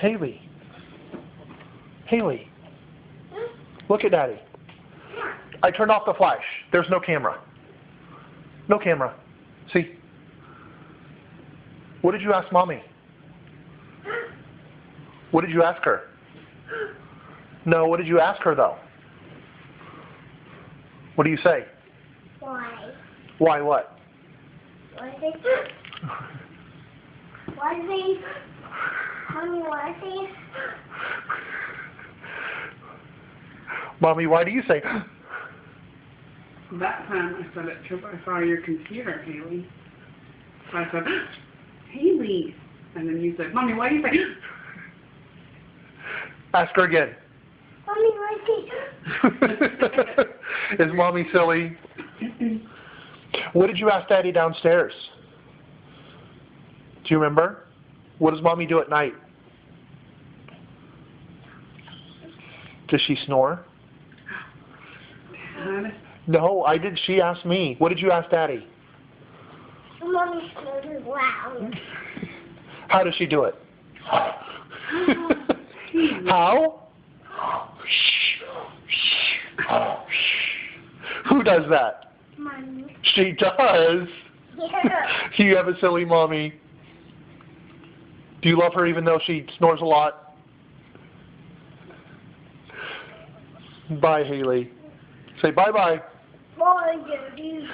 Haley. Haley. Look at Daddy. I turned off the flash. There's no camera. No camera. See? What did you ask Mommy? What did you ask her? No, what did you ask her though? What do you say? Why? Why what? Why is it? Why is it? Mommy, why is it? Mommy, why do you say? That time I said it because I saw your computer, Haley. So I said, Haley. And then you said, Mommy, why do you say? Ask her again. Mommy, why is it? Is Mommy silly? What did you ask Daddy downstairs? Do you remember? What does Mommy do at night? Does she snore? Dad? No, I did. She asked me. What did you ask Daddy? Mommy snores loud. How does she do it? How? Who does that? Mommy. She does. Yeah. You have a silly mommy. Do you love her even though she snores a lot? Bye, Haley. Say bye-bye. Bye, Daddy.